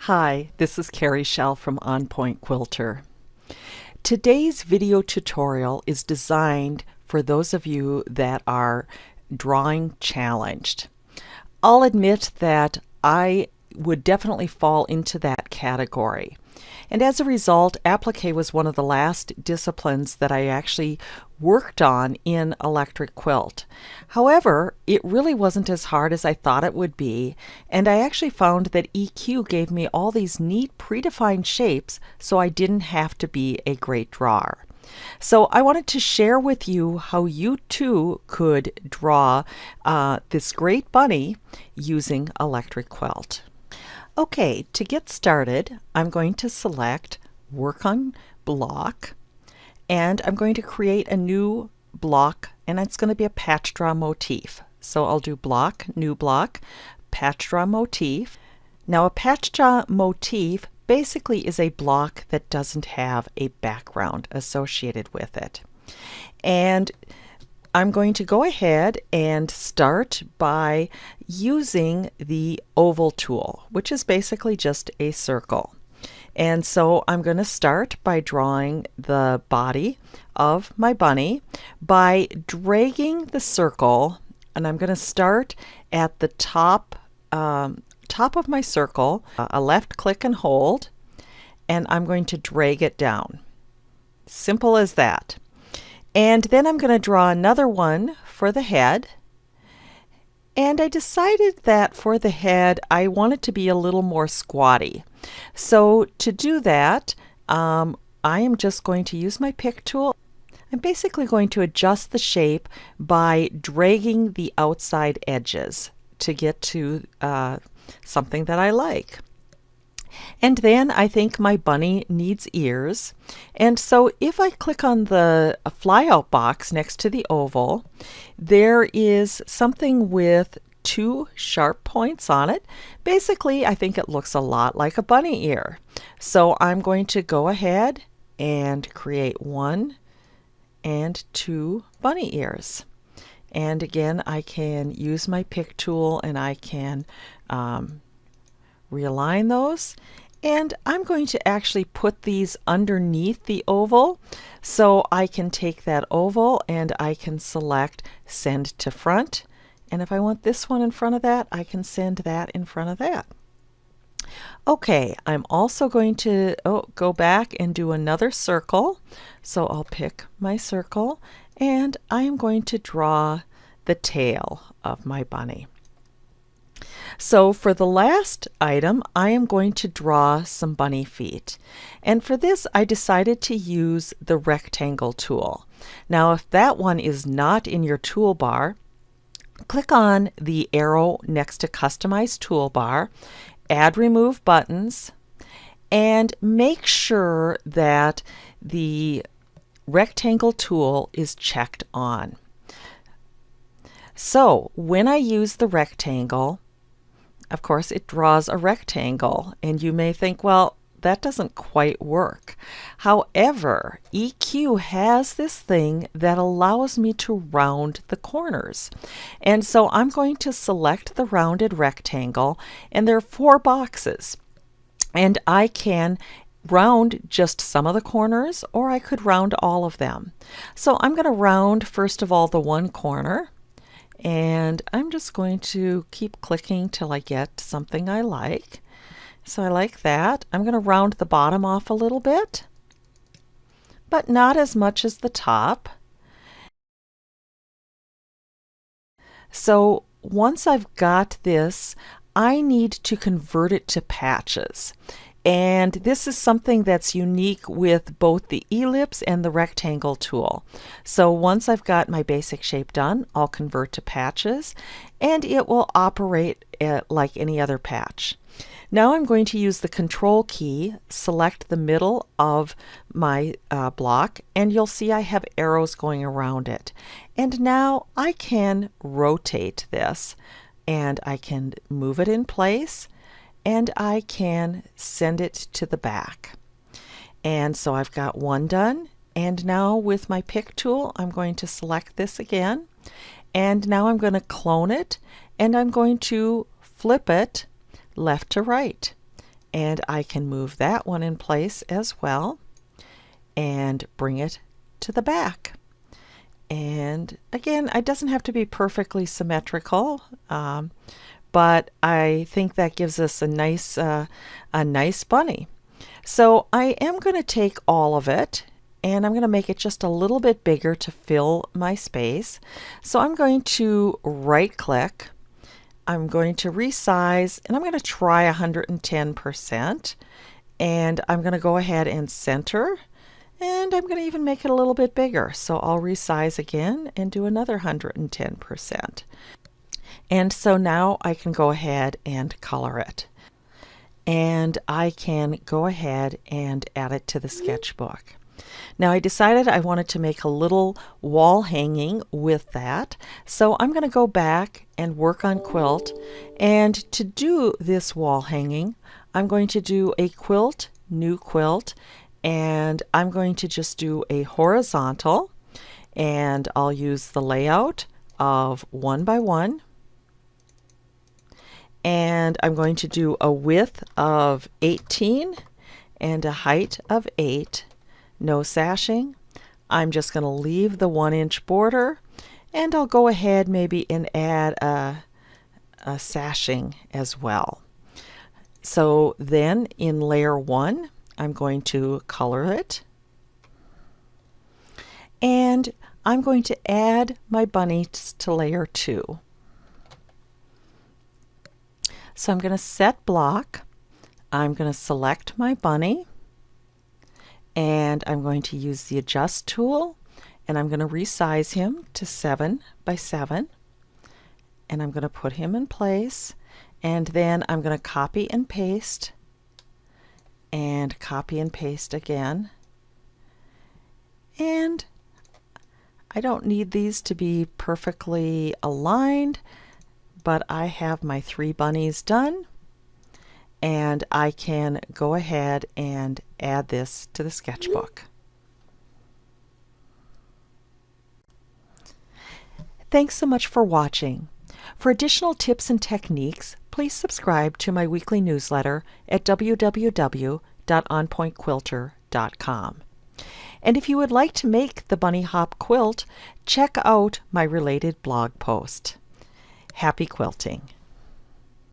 Hi, this is Carrie Schell from Quilter. Today's video tutorial is designed for those of you that are drawing challenged. I'll admit that I would definitely fall into that category. And as a result, applique was one of the last disciplines that I actually worked on in Electric Quilt. However, it really wasn't as hard as I thought it would be, and I actually found that EQ gave me all these neat predefined shapes so I didn't have to be a great drawer. So I wanted to share with you how you too could draw this great bunny using Electric Quilt. Okay, to get started, I'm going to select Work on Block, and I'm going to create a new block, and it's going to be a patch draw motif. So I'll do Block, New Block, Patch Draw Motif. Now a patch draw motif basically is a block that doesn't have a background associated with it. And I'm going to go ahead and start by using the oval tool, which is basically just a circle. And so I'm going to start by drawing the body of my bunny by dragging the circle, and I'm going to start at the top of my circle, a left click and hold, and I'm going to drag it down. Simple as that. And then I'm going to draw another one for the head. And I decided that for the head, I want it to be a little more squatty. So to do that, I am just going to use my pick tool. I'm basically going to adjust the shape by dragging the outside edges to get to something that I like. And then I think my bunny needs ears. And so if I click on the flyout box next to the oval, there is something with two sharp points on it. Basically, I think it looks a lot like a bunny ear. So I'm going to go ahead and create 1 and 2 bunny ears. And again, I can use my pick tool and I can realign those, and I'm going to actually put these underneath the oval, so I can take that oval and I can select send to front, and if I want this one in front of that, I can send that in front of that. Okay, I'm also going to go back and do another circle, so I'll pick my circle and I'm going to draw the tail of my bunny. So for the last item, I am going to draw some bunny feet. And for this, I decided to use the rectangle tool. Now, if that one is not in your toolbar, click on the arrow next to Customize Toolbar, add Remove Buttons, and make sure that the rectangle tool is checked on. So when I use the rectangle, of course, it draws a rectangle, and you may think, well, that doesn't quite work. However, EQ has this thing that allows me to round the corners. And so I'm going to select the rounded rectangle, and there are 4 boxes. And I can round just some of the corners, or I could round all of them. So I'm going to round, first of all, the one corner. And I'm just going to keep clicking till I get something I like. So I like that. I'm going to round the bottom off a little bit, but not as much as the top. So once I've got this, I need to convert it to patches. And this is something that's unique with both the ellipse and the rectangle tool. So once I've got my basic shape done, I'll convert to patches, and it will operate like any other patch. Now I'm going to use the Control key, select the middle of my block, and you'll see I have arrows going around it. And now I can rotate this, and I can move it in place, and I can send it to the back. And so I've got one done, and now with my pick tool I'm going to select this again, and now I'm going to clone it, and I'm going to flip it left to right. and I can move that one in place as well and bring it to the back. And again, it doesn't have to be perfectly symmetrical, but I think that gives us a nice bunny. So I am going to take all of it and I'm going to make it just a little bit bigger to fill my space. So I'm going to right click, I'm going to resize, and I'm going to try 110%, and I'm going to go ahead and center, and I'm going to even make it a little bit bigger. So I'll resize again and do another 110%. And so now I can go ahead and color it. And I can go ahead and add it to the sketchbook. Now I decided I wanted to make a little wall hanging with that, so I'm going to go back and work on quilt, and to do this wall hanging I'm going to do a quilt, new quilt, and I'm going to just do a horizontal, and I'll use the layout of 1 by 1, and I'm going to do a width of 18 and a height of 8. No sashing. I'm just going to leave the 1-inch border, and I'll go ahead maybe and add a sashing as well. So then in layer 1 I'm going to color it, and I'm going to add my bunnies to layer 2. So I'm going to set block, I'm going to select my bunny, and I'm going to use the adjust tool, and I'm going to resize him to 7 by 7, and I'm going to put him in place, and then I'm going to copy and paste again, and I don't need these to be perfectly aligned, but I have my 3 bunnies done, and I can go ahead and add this to the sketchbook. Thanks so much for watching. For additional tips and techniques, please subscribe to my weekly newsletter at www.onpointquilter.com. And if you would like to make the bunny hop quilt, check out my related blog post. Happy quilting!